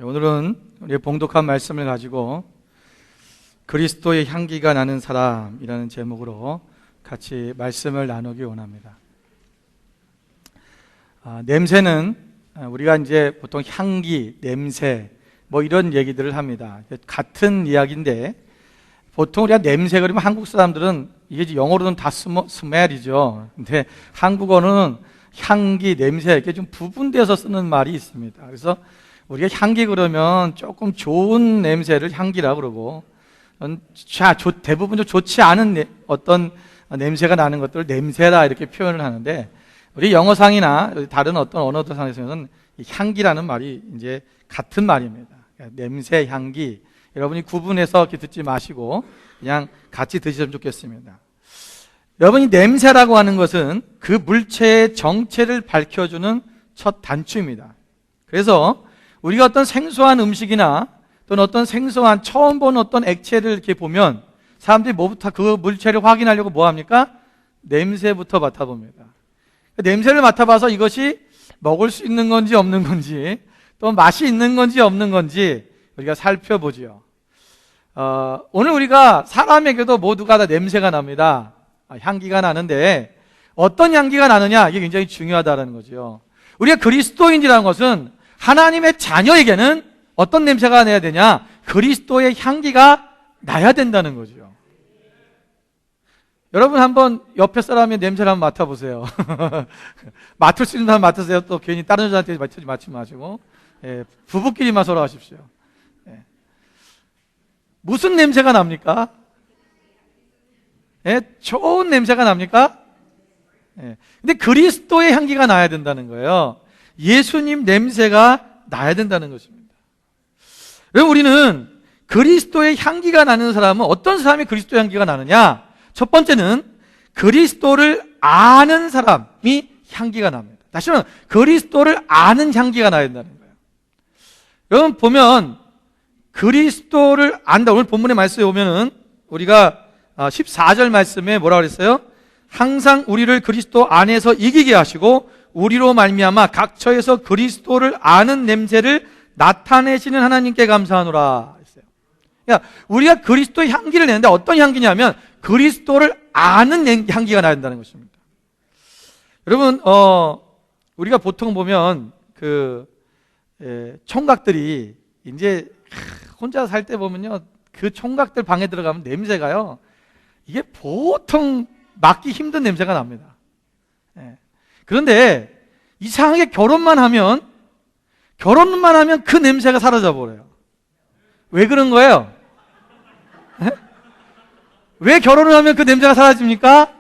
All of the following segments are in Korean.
오늘은 우리의 봉독한 말씀을 가지고 그리스도의 향기가 나는 사람이라는 제목으로 같이 말씀을 나누기 원합니다. 냄새는 우리가 이제 보통 향기, 냄새 뭐 이런 얘기들을 합니다. 같은 이야기인데 보통 우리가 냄새 그러면 한국 사람들은 이게 영어로는 다 스멜이죠. 근데 한국어는 향기, 냄새 이렇게 좀 부분돼서 쓰는 말이 있습니다. 그래서 우리가 향기 그러면 조금 좋은 냄새를 향기라고 그러고 대부분 좀 좋지 않은 어떤 냄새가 나는 것들을 냄새라 이렇게 표현을 하는데 우리 영어상이나 다른 어떤 언어상에서는 향기라는 말이 이제 같은 말입니다. 냄새, 향기 여러분이 구분해서 이렇게 듣지 마시고 그냥 같이 드시면 좋겠습니다. 여러분이 냄새라고 하는 것은 그 물체의 정체를 밝혀주는 첫 단추입니다. 그래서 우리가 어떤 생소한 음식이나 또는 어떤 생소한 처음 본 어떤 액체를 이렇게 보면 사람들이 뭐부터 그 물체를 확인하려고 뭐 합니까? 냄새부터 맡아봅니다. 냄새를 맡아봐서 이것이 먹을 수 있는 건지 없는 건지 또 맛이 있는 건지 없는 건지 우리가 살펴보지요. 오늘 우리가 사람에게도 모두가 다 냄새가 납니다. 향기가 나는데 어떤 향기가 나느냐 이게 굉장히 중요하다는 거죠. 우리가 그리스도인이라는 것은 하나님의 자녀에게는 어떤 냄새가 나야 되냐? 그리스도의 향기가 나야 된다는 거죠. 여러분 한번 옆에 사람의 냄새를 한번 맡아보세요. 맡을 수 있는 사람 맡으세요. 또 괜히 다른 여자한테 맡지 마시고 부부끼리만 서로 하십시오. 무슨 냄새가 납니까? 좋은 냄새가 납니까? 근데 그리스도의 향기가 나야 된다는 거예요. 예수님 냄새가 나야 된다는 것입니다. 여러분 우리는 그리스도의 향기가 나는 사람은 어떤 사람이 그리스도의 향기가 나느냐? 첫 번째는 그리스도를 아는 사람이 향기가 납니다. 다시 말하면 그리스도를 아는 향기가 나야 된다는 거예요. 여러분 보면 그리스도를 안다. 오늘 본문의 말씀에 보면은 우리가 14절 말씀에 뭐라고 그랬어요? 항상 우리를 그리스도 안에서 이기게 하시고 우리로 말미암아 각처에서 그리스도를 아는 냄새를 나타내시는 하나님께 감사하노라 했어요. 그러니까 우리가 그리스도의 향기를 내는데 어떤 향기냐면 그리스도를 아는 향기가 나야 된다는 것입니다. 여러분 우리가 보통 보면 총각들이 이제 혼자 살 때 보면요 그 총각들 방에 들어가면 냄새가요 이게 보통 맡기 힘든 냄새가 납니다. 그런데 이상하게 결혼만 하면 그 냄새가 사라져 버려요. 왜 그런 거예요? 왜 결혼을 하면 그 냄새가 사라집니까?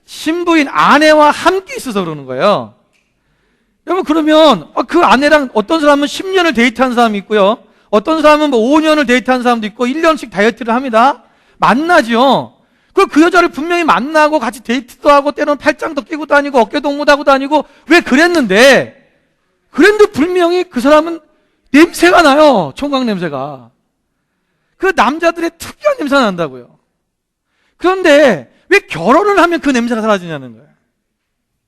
신부인 아내와 함께 있어서 그러는 거예요. 여러분 그러면 그 아내랑 어떤 사람은 10년을 데이트한 사람이 있고요. 어떤 사람은 뭐 5년을 데이트한 사람도 있고 1년씩 다이어트를 합니다. 만나죠. 그 여자를 분명히 만나고 같이 데이트도 하고 때로는 팔짱도 끼고 다니고 어깨도 옹무하고 다니고 왜 그랬는데 분명히 그 사람은 냄새가 나요. 총각 냄새가. 그 남자들의 특이한 냄새가 난다고요. 그런데 왜 결혼을 하면 그 냄새가 사라지냐는 거예요.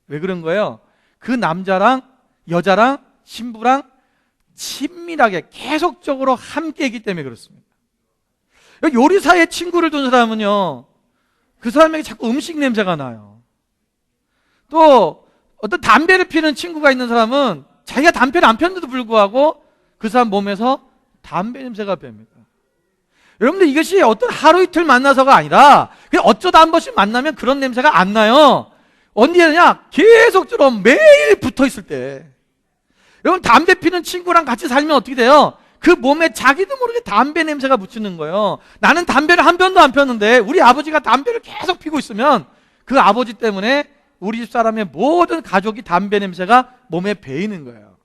왜 그런 거예요? 그 남자랑 여자랑 신부랑 친밀하게 계속적으로 함께이기 때문에 그렇습니다. 요리사에 친구를 둔 사람은요 그 사람에게 자꾸 음식 냄새가 나요. 또 어떤 담배를 피는 친구가 있는 사람은 자기가 담배를 안 피웠는데도 불구하고 그 사람 몸에서 담배 냄새가 뱄니다. 여러분들 이것이 어떤 하루 이틀 만나서가 아니라 그냥 어쩌다 한 번씩 만나면 그런 냄새가 안 나요. 언제냐? 계속적으로 매일 붙어 있을 때. 여러분 담배 피는 친구랑 같이 살면 어떻게 돼요? 그 몸에 자기도 모르게 담배 냄새가 묻히는 거예요. 나는 담배를 한 번도 안 폈는데 우리 아버지가 담배를 계속 피고 있으면 그 아버지 때문에 우리 집 사람의 모든 가족이 담배 냄새가 몸에 배이는 거예요.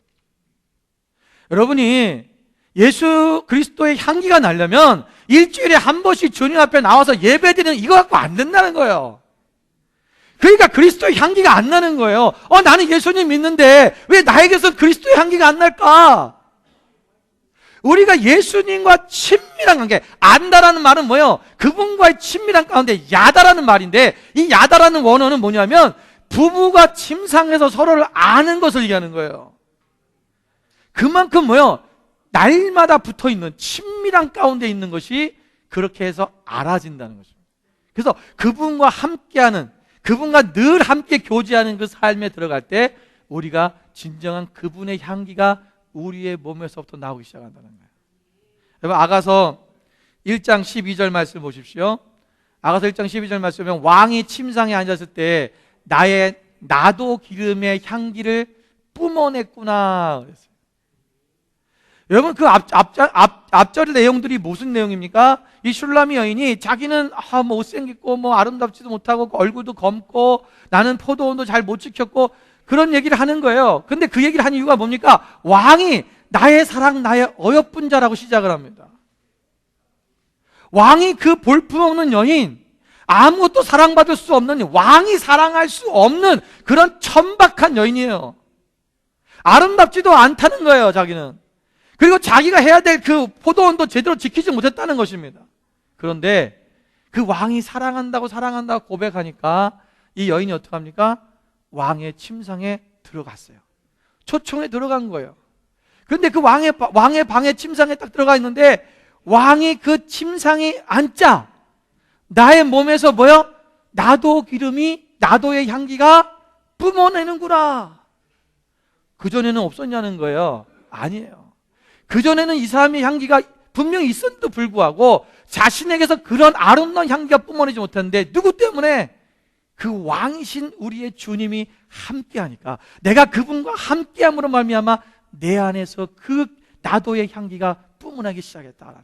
여러분이 예수 그리스도의 향기가 나려면 일주일에 한 번씩 주님 앞에 나와서 예배드리는 이거 갖고 안 된다는 거예요. 그러니까 그리스도의 향기가 안 나는 거예요. 나는 예수님 믿는데 왜 나에게서 그리스도의 향기가 안 날까? 우리가 예수님과 친밀한 관계, 안다라는 말은 뭐예요? 그분과의 친밀한 가운데 야다라는 말인데 이 야다라는 원어는 뭐냐면 부부가 침상에서 서로를 아는 것을 얘기하는 거예요. 그만큼 뭐예요? 날마다 붙어 있는 친밀한 가운데 있는 것이 그렇게 해서 알아진다는 것입니다. 그래서 그분과 함께하는, 그분과 늘 함께 교제하는 그 삶에 들어갈 때 우리가 진정한 그분의 향기가 우리의 몸에서부터 나오기 시작한다는 거예요. 여러분, 아가서 1장 12절 말씀 보십시오. 아가서 1장 12절 말씀 보면 왕이 침상에 앉았을 때 나도 기름의 향기를 뿜어냈구나 그랬어요. 여러분, 그 앞절 내용들이 무슨 내용입니까? 이 슐라미 여인이 자기는 못생겼고 아름답지도 못하고 얼굴도 검고 나는 포도원도 잘 못 지켰고 그런 얘기를 하는 거예요. 근데 그 얘기를 한 이유가 뭡니까? 왕이 나의 사랑 나의 어여쁜 자라고 시작을 합니다. 왕이 그 볼품없는 여인, 아무것도 사랑받을 수 없는, 왕이 사랑할 수 없는 그런 천박한 여인이에요. 아름답지도 않다는 거예요, 자기는. 그리고 자기가 해야 될 그 포도원도 제대로 지키지 못했다는 것입니다. 그런데 그 왕이 사랑한다고 고백하니까 이 여인이 어떻게 합니까? 왕의 침상에 들어갔어요. 초청에 들어간 거예요. 그런데 그 왕의 방에 침상에 딱 들어가 있는데 왕이 그 침상에 앉자 나의 몸에서 나도의 향기가 뿜어내는구나. 그전에는 없었냐는 거예요. 아니에요. 그전에는 이 사람의 향기가 분명히 있었는데도 불구하고 자신에게서 그런 아름다운 향기가 뿜어내지 못했는데 누구 때문에? 그 왕이신 우리의 주님이 함께하니까, 내가 그분과 함께함으로 말미암아 내 안에서 그 나도의 향기가 뿜어나기 시작했다라는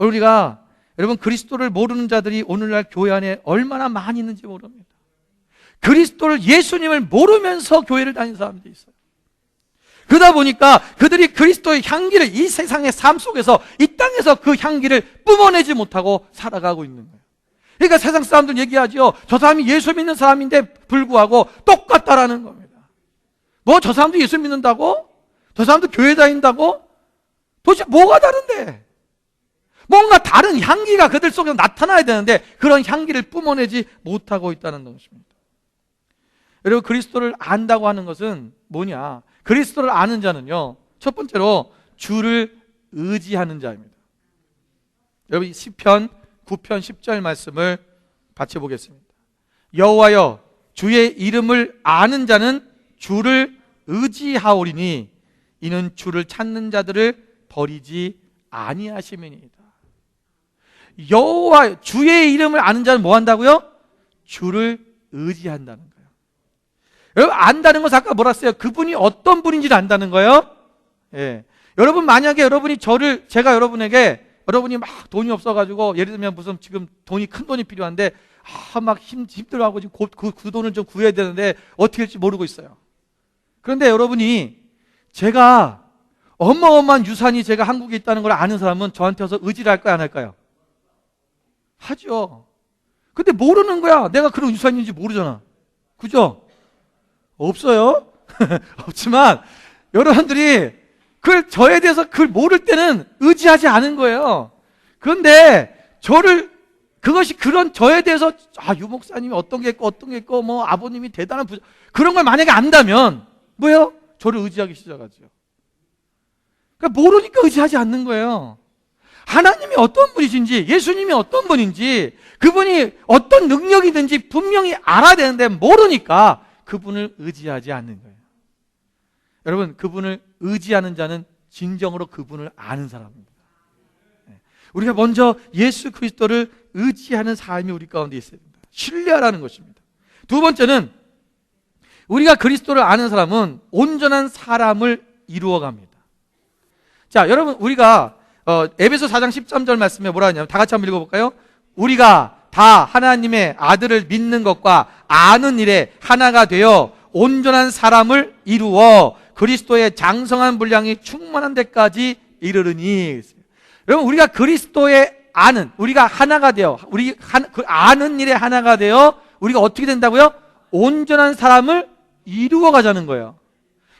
거예요. 여러분, 그리스도를 모르는 자들이 오늘날 교회 안에 얼마나 많이 있는지 모릅니다. 그리스도를, 예수님을 모르면서 교회를 다니는 사람들이 있어요. 그러다 보니까 그들이 그리스도의 향기를 이 세상의 삶 속에서, 이 땅에서 그 향기를 뿜어내지 못하고 살아가고 있는 거예요. 그러니까 세상 사람들 얘기하죠. 저 사람이 예수 믿는 사람인데 불구하고 똑같다라는 겁니다. 저 사람도 예수 믿는다고? 저 사람도 교회 다닌다고? 도대체 뭐가 다른데? 뭔가 다른 향기가 그들 속에 나타나야 되는데 그런 향기를 뿜어내지 못하고 있다는 것입니다. 여러분, 그리스도를 안다고 하는 것은 뭐냐? 그리스도를 아는 자는요, 첫 번째로 주를 의지하는 자입니다. 여러분, 시편 9편 10절 말씀을 같이 보겠습니다. 여호와여, 주의 이름을 아는 자는 주를 의지하오리니 이는 주를 찾는 자들을 버리지 아니하심이니이다. 여호와, 주의 이름을 아는 자는 뭐 한다고요? 주를 의지한다는 거예요. 여러분, 안다는 것은 아까 뭐라 했어요? 그분이 어떤 분인지를 안다는 거예요. 예. 여러분, 만약에 제가 여러분이 막 돈이 없어가지고, 예를 들면 무슨 지금 큰 돈이 필요한데, 막 힘들어하고 지금 그 돈을 좀 구해야 되는데, 어떻게 할지 모르고 있어요. 그런데 여러분이, 제가 어마어마한 유산이 제가 한국에 있다는 걸 아는 사람은 저한테 와서 의지를 할까요, 안 할까요? 하죠. 근데 모르는 거야. 내가 그런 유산이 있는지 모르잖아. 그죠? 없어요. 없지만, 여러분들이 저에 대해서 그걸 모를 때는 의지하지 않은 거예요. 그런데 그것이 그런 저에 대해서, 유 목사님이 어떤 게 있고, 아버님이 대단한 부자, 그런 걸 만약에 안다면, 뭐예요? 저를 의지하기 시작하죠. 그러니까 모르니까 의지하지 않는 거예요. 하나님이 어떤 분이신지, 예수님이 어떤 분인지, 그분이 어떤 능력이든지 분명히 알아야 되는데 모르니까 그분을 의지하지 않는 거예요. 여러분, 그분을 의지하는 자는 진정으로 그분을 아는 사람입니다. 우리가 먼저 예수 그리스도를 의지하는 삶이 우리 가운데 있어야 됩니다. 신뢰하라는 것입니다. 두 번째는, 우리가 그리스도를 아는 사람은 온전한 사람을 이루어갑니다. 자, 여러분, 우리가 에베소 4장 13절 말씀에 뭐라 하냐면, 다 같이 한번 읽어볼까요? 우리가 다 하나님의 아들을 믿는 것과 아는 일에 하나가 되어 온전한 사람을 이루어 그리스도의 장성한 분량이 충만한 데까지 이르르니. 여러분, 우리가 그리스도의 우리가 하나가 되어, 그 아는 일에 하나가 되어 우리가 어떻게 된다고요? 온전한 사람을 이루어 가자는 거예요.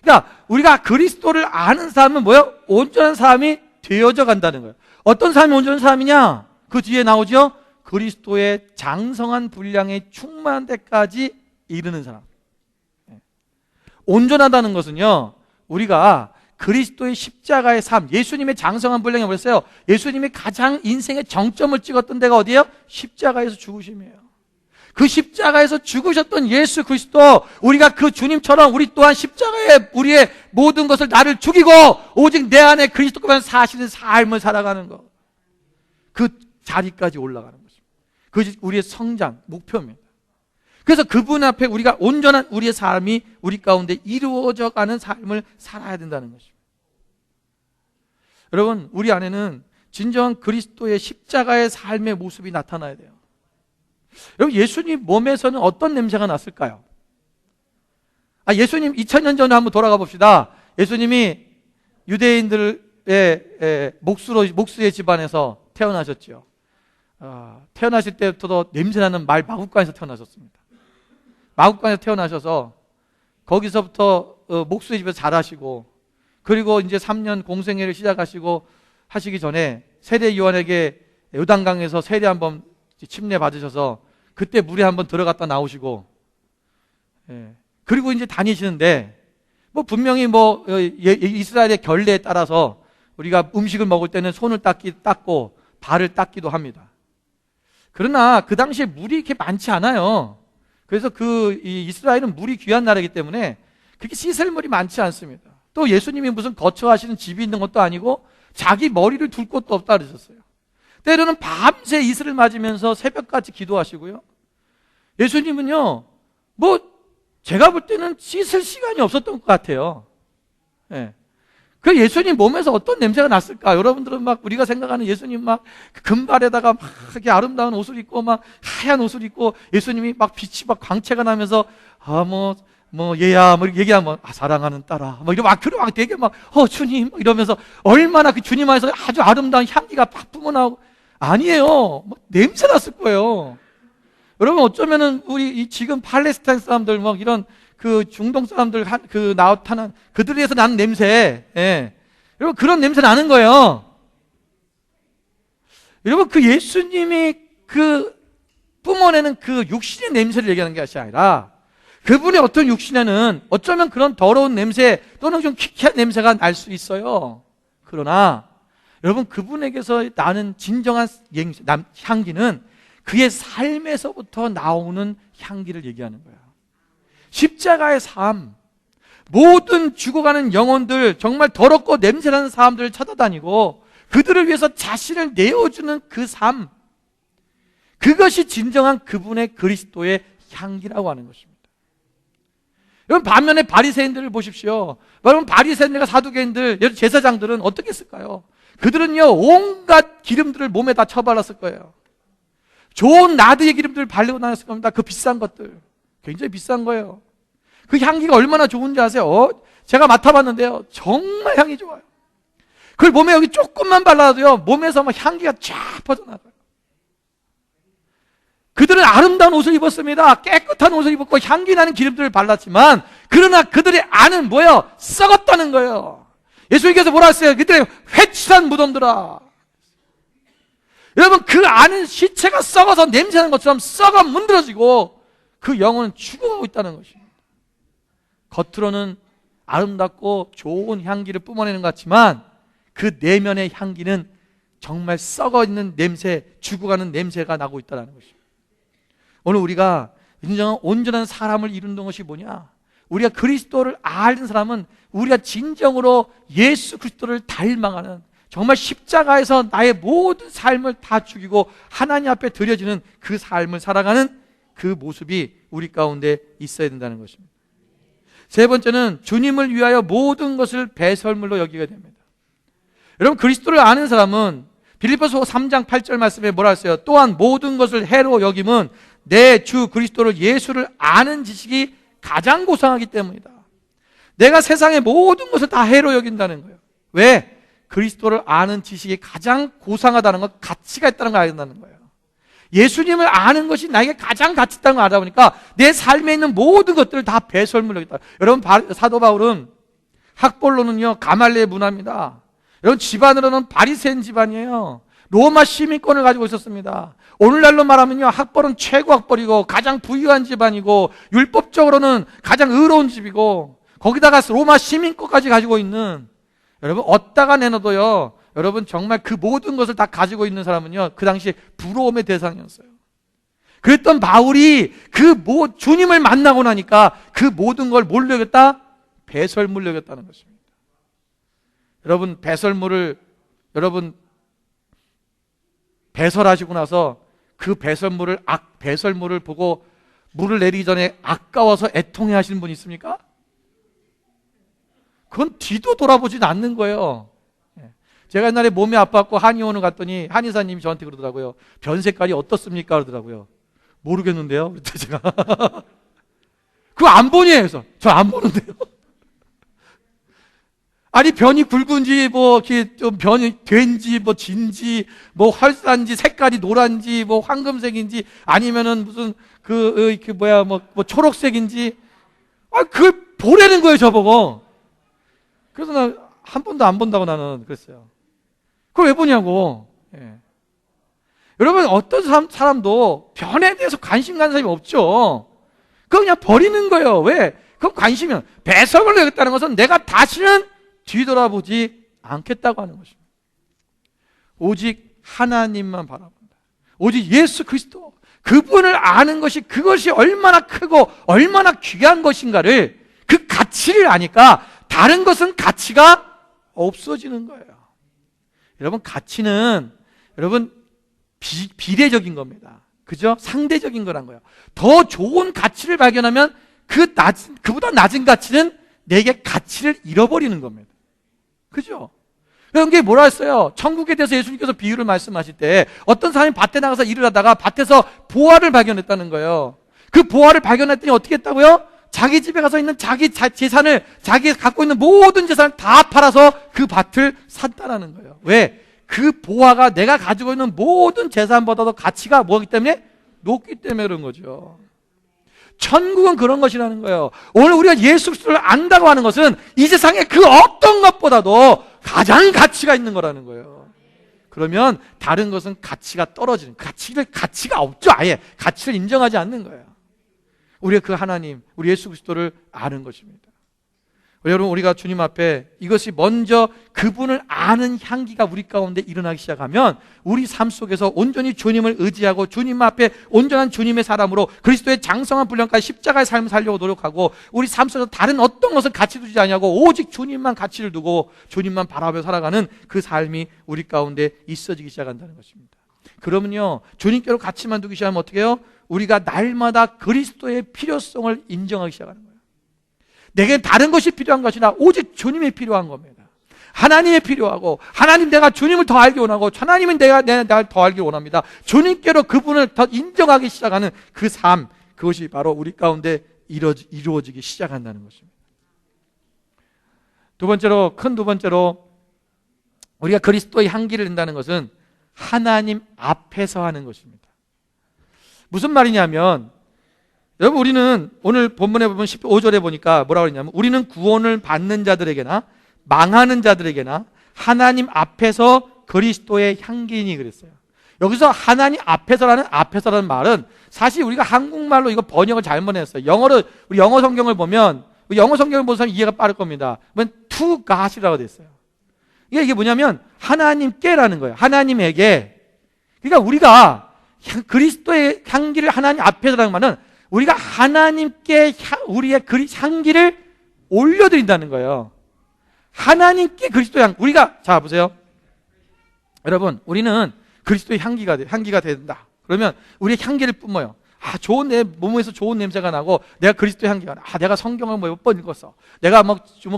그러니까 우리가 그리스도를 아는 사람은 뭐예요? 온전한 사람이 되어져 간다는 거예요. 어떤 사람이 온전한 사람이냐? 그 뒤에 나오죠? 그리스도의 장성한 분량에 충만한 데까지 이르는 사람. 온전하다는 것은요, 우리가 그리스도의 십자가의 삶, 예수님의 장성한 분량이 뭐였어요? 예수님이 가장 인생의 정점을 찍었던 데가 어디예요? 십자가에서 죽으심이에요. 그 십자가에서 죽으셨던 예수 그리스도, 우리가 그 주님처럼 우리 또한 십자가에 우리의 모든 것을 나를 죽이고 오직 내 안에 그리스도께만 사시는 삶을 살아가는 것, 그 자리까지 올라가는 것입니다. 그것이 우리의 성장 목표입니다. 그래서 그분 앞에 우리가 온전한 우리의 삶이 우리 가운데 이루어져 가는 삶을 살아야 된다는 것입니다. 여러분, 우리 안에는 진정한 그리스도의 십자가의 삶의 모습이 나타나야 돼요. 여러분, 예수님 몸에서는 어떤 냄새가 났을까요? 예수님 2000년 전에 한번 돌아가 봅시다. 예수님이 유대인들의 목수의 집안에서 태어나셨죠. 태어나실 때부터도 냄새나는 말 마구간에서 태어나셨습니다. 마구간에서 태어나셔서 거기서부터 목수의 집에서 자라시고, 그리고 이제 3년 공생애를 시작하시고 하시기 전에 세례 요한에게 요단강에서 세례 한번 침례 받으셔서 그때 물에 한번 들어갔다 나오시고, 그리고 이제 다니시는데, 분명히 이스라엘의 결례에 따라서 우리가 음식을 먹을 때는 손을 닦고 발을 닦기도 합니다. 그러나 그 당시에 물이 이렇게 많지 않아요. 그래서 이스라엘은 물이 귀한 나라이기 때문에 그렇게 씻을 물이 많지 않습니다. 또 예수님이 무슨 거처하시는 집이 있는 것도 아니고 자기 머리를 둘 곳도 없다 그러셨어요. 때로는 밤새 이슬을 맞으면서 새벽까지 기도하시고요. 예수님은요, 제가 볼 때는 씻을 시간이 없었던 것 같아요. 그 예수님 몸에서 어떤 냄새가 났을까? 여러분들은 우리가 생각하는 예수님 금발에다가 이렇게 아름다운 옷을 입고 하얀 옷을 입고 예수님이 빛이 광채가 나면서 얘야 얘기하면 사랑하는 딸아 이러면 되게 주님 이러면서 얼마나 그 주님 안에서 아주 아름다운 향기가 팍 뿜어나오고, 아니에요. 냄새 났을 거예요. 여러분, 어쩌면은 우리 지금 팔레스타인 사람들 이런 그 중동 사람들 나타난 그들에서 나는 냄새, 여러분, 그런 냄새 나는 거예요. 여러분, 그 예수님이 뿜어내는 그 육신의 냄새를 얘기하는 것이 아니라 그분의 어떤 육신에는 어쩌면 그런 더러운 냄새 또는 좀 퀴퀴한 냄새가 날 수 있어요. 그러나 여러분, 그분에게서 나는 진정한 향기는 그의 삶에서부터 나오는 향기를 얘기하는 거예요. 십자가의 삶, 모든 죽어가는 영혼들, 정말 더럽고 냄새나는 사람들을 찾아다니고 그들을 위해서 자신을 내어주는 그 삶, 그것이 진정한 그분의 그리스도의 향기라고 하는 것입니다. 여러분, 반면에 바리새인들을 보십시오. 여러분, 바리새인들과 사두개인들, 제사장들은 어떻게 했을까요? 그들은요, 온갖 기름들을 몸에 다 쳐발랐을 거예요. 좋은 나드의 기름들을 바르고 다녔을 겁니다. 그 비싼 것들, 굉장히 비싼 거예요. 그 향기가 얼마나 좋은지 아세요? 제가 맡아봤는데요, 정말 향이 좋아요. 그걸 몸에 여기 조금만 발라도요, 몸에서 향기가 쫙 퍼져나가요. 그들은 아름다운 옷을 입었습니다. 깨끗한 옷을 입었고 향기 나는 기름들을 발랐지만, 그러나 그들의 안은 뭐예요? 썩었다는 거예요. 예수님께서 뭐라 했어요? 그들의 회칠한 무덤들아. 여러분, 그 안은 시체가 썩어서 냄새나는 것처럼 썩어 문드러지고 그 영혼은 죽어가고 있다는 것입니다. 겉으로는 아름답고 좋은 향기를 뿜어내는 것 같지만 그 내면의 향기는 정말 썩어있는 냄새, 죽어가는 냄새가 나고 있다는 것입니다. 오늘 우리가 진정한 온전한 사람을 이루는 것이 뭐냐? 우리가 그리스도를 아는 사람은 우리가 진정으로 예수 그리스도를 닮아가는, 정말 십자가에서 나의 모든 삶을 다 죽이고 하나님 앞에 드려지는 그 삶을 살아가는 그 모습이 우리 가운데 있어야 된다는 것입니다. 세 번째는 주님을 위하여 모든 것을 배설물로 여기게 됩니다. 여러분, 그리스도를 아는 사람은 빌립보서 3장 8절 말씀에 뭐라 했어요? 또한 모든 것을 해로 여김은 내 주 그리스도를 예수를 아는 지식이 가장 고상하기 때문이다. 내가 세상의 모든 것을 다 해로 여긴다는 거예요. 왜? 그리스도를 아는 지식이 가장 고상하다는 것, 가치가 있다는 걸 알겠다는 거예요. 예수님을 아는 것이 나에게 가장 가치 있다는 걸 알아보니까 내 삶에 있는 모든 것들을 다 배설물로 여기다. 여러분, 사도 바울은 학벌로는요 가말리엘 문화입니다. 여러분, 집안으로는 바리새인 집안이에요. 로마 시민권을 가지고 있었습니다. 오늘날로 말하면요, 학벌은 최고 학벌이고 가장 부유한 집안이고 율법적으로는 가장 의로운 집이고 거기다가 로마 시민권까지 가지고 있는 여러분 얻다가 내놔도요, 여러분 정말 그 모든 것을 다 가지고 있는 사람은요, 그 당시에 부러움의 대상이었어요. 그랬던 바울이 주님을 만나고 나니까 그 모든 걸 뭘 여겼다? 배설물 여겼다는 것입니다. 여러분 여러분 배설하시고 나서 그 배설물을 보고 물을 내리기 전에 아까워서 애통해 하시는 분 있습니까? 그건 뒤도 돌아보진 않는 거예요. 제가 옛날에 몸이 아팠고 한의원을 갔더니 한의사님이 저한테 그러더라고요. 변 색깔이 어떻습니까? 그러더라고요. 모르겠는데요. 그랬더니 제가 그거 안 보니? 해서 저 안 보는데요. 아니 변이 굵은지 뭐 이렇게 좀 변이 된지 뭐 진지 뭐 활산지 색깔이 노란지 뭐 황금색인지 아니면은 무슨 뭐 초록색인지 그걸 보라는 거예요, 저보고. 그래서 나 한 번도 안 본다고 나는 그랬어요. 그걸 왜 보냐고. 예. 여러분 어떤 사람도 변에 대해서 관심 가는 사람이 없죠. 그거 그냥 버리는 거예요. 왜? 그건 관심이야. 배설을 내겠다는 것은 내가 다시는 뒤돌아보지 않겠다고 하는 것입니다. 오직 하나님만 바라본다. 오직 예수 그리스도, 그분을 아는 것이, 그것이 얼마나 크고 얼마나 귀한 것인가를, 그 가치를 아니까 다른 것은 가치가 없어지는 거예요. 여러분 가치는 여러분 비례적인 겁니다. 그죠? 상대적인 거란 거예요. 더 좋은 가치를 발견하면 그보다 낮은 가치는 내게 가치를 잃어버리는 겁니다. 그죠? 그런 게 뭐라 했어요? 천국에 대해서 예수님께서 비유를 말씀하실 때 어떤 사람이 밭에 나가서 일을 하다가 밭에서 보화를 발견했다는 거예요. 그 보화를 발견했더니 어떻게 했다고요? 자기 집에 가서 있는 자기 재산을, 자기가 갖고 있는 모든 재산을 다 팔아서 그 밭을 샀다라는 거예요. 왜? 그 보화가 내가 가지고 있는 모든 재산보다도 가치가 뭐기 때문에? 높기 때문에 그런 거죠. 천국은 그런 것이라는 거예요. 오늘 우리가 예수 그리스도를 안다고 하는 것은 이 세상의 그 어떤 것보다도 가장 가치가 있는 거라는 거예요. 그러면 다른 것은 가치가 떨어지는, 가치가 없죠. 아예 가치를 인정하지 않는 거예요. 우리가 그 하나님, 우리 예수 그리스도를 아는 것입니다. 여러분 우리가 주님 앞에 이것이 먼저 그분을 아는 향기가 우리 가운데 일어나기 시작하면 우리 삶 속에서 온전히 주님을 의지하고 주님 앞에 온전한 주님의 사람으로 그리스도의 장성한 분량까지 십자가의 삶을 살려고 노력하고 우리 삶 속에서 다른 어떤 것은 가치 두지 않냐고 오직 주님만 가치를 두고 주님만 바라보며 살아가는 그 삶이 우리 가운데 있어지기 시작한다는 것입니다. 그러면요, 주님께로 가치만 두기 시작하면 어떻게 해요? 우리가 날마다 그리스도의 필요성을 인정하기 시작하는 거예요. 내게 다른 것이 필요한 것이 아니라 오직 주님이 필요한 겁니다. 하나님이 필요하고, 하나님 내가 주님을 더 알기 원하고, 하나님은 내가 더 알기 원합니다. 주님께로 그분을 더 인정하기 시작하는 그 삶, 그것이 바로 우리 가운데 이루어지기 시작한다는 것입니다. 큰 두 번째로 우리가 그리스도의 향기를 낸다는 것은 하나님 앞에서 하는 것입니다. 무슨 말이냐면, 여러분 우리는 오늘 본문에 보면 15절에 보니까 뭐라고 그러냐면 우리는 구원을 받는 자들에게나 망하는 자들에게나 하나님 앞에서 그리스도의 향기니 그랬어요. 여기서 하나님 앞에서라는 말은 사실 우리가 한국말로 이거 번역을 잘못했어요. 우리 영어 성경을 보면 영어 성경을 보는 사람 이해가 빠를 겁니다. to God이라고 됐어요. 이게 뭐냐면 하나님께라는 거예요. 하나님에게. 그러니까 우리가 그리스도의 향기를 하나님 앞에서라는 말은 우리가 하나님께 우리의 향기를 올려드린다는 거예요. 하나님께 그리스도의 향기. 우리가, 자, 보세요. 여러분, 우리는 그리스도의 향기가 된다. 그러면 우리의 향기를 뿜어요. 내 몸에서 좋은 냄새가 나고, 내가 그리스도의 향기가 나. 내가 성경을 몇 번 읽었어. 내가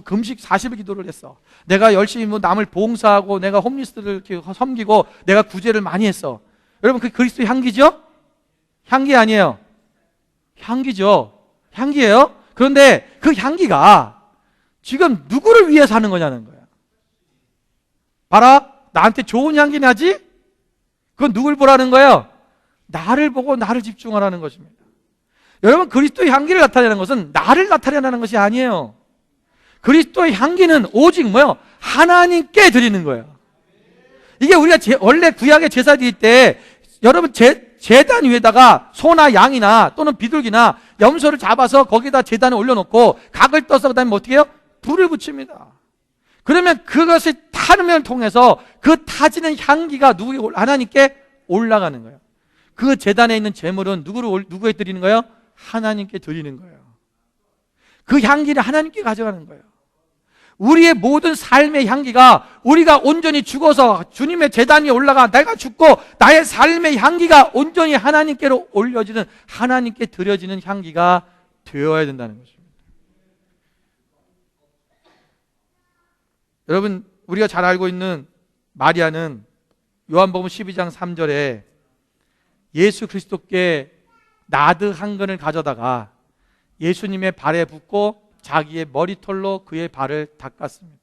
금식 40일 기도를 했어. 내가 열심히 남을 봉사하고, 내가 홈리스들을 이렇게 섬기고, 내가 구제를 많이 했어. 여러분, 그게 그리스도의 향기죠? 향기 아니에요. 향기죠. 향기예요. 그런데 그 향기가 지금 누구를 위해서 하는 거냐는 거야. 봐라, 나한테 좋은 향기 나지? 그건 누굴 보라는 거예요? 나를 보고 나를 집중하라는 것입니다. 여러분, 그리스도의 향기를 나타내는 것은 나를 나타내는 것이 아니에요. 그리스도의 향기는 오직 뭐예요? 하나님께 드리는 거예요. 이게 우리가 원래 구약의 제사 드릴 때 여러분 제단 위에다가 소나 양이나 또는 비둘기나 염소를 잡아서 거기다 제단을 올려놓고 각을 떠서 그 다음에 어떻게 해요? 불을 붙입니다. 그러면 그것을 타는 통해서 그 타지는 향기가 하나님께 올라가는 거예요. 그 제단에 있는 제물은 누구에 드리는 거예요? 하나님께 드리는 거예요. 그 향기를 하나님께 가져가는 거예요. 우리의 모든 삶의 향기가, 우리가 온전히 죽어서 주님의 제단 위에 올라가 내가 죽고 나의 삶의 향기가 온전히 하나님께로 올려지는, 하나님께 드려지는 향기가 되어야 된다는 것입니다. 여러분, 우리가 잘 알고 있는 마리아는 요한복음 12장 3절에 예수 그리스도께 나드 한 근을 가져다가 예수님의 발에 붓고 자기의 머리털로 그의 발을 닦았습니다.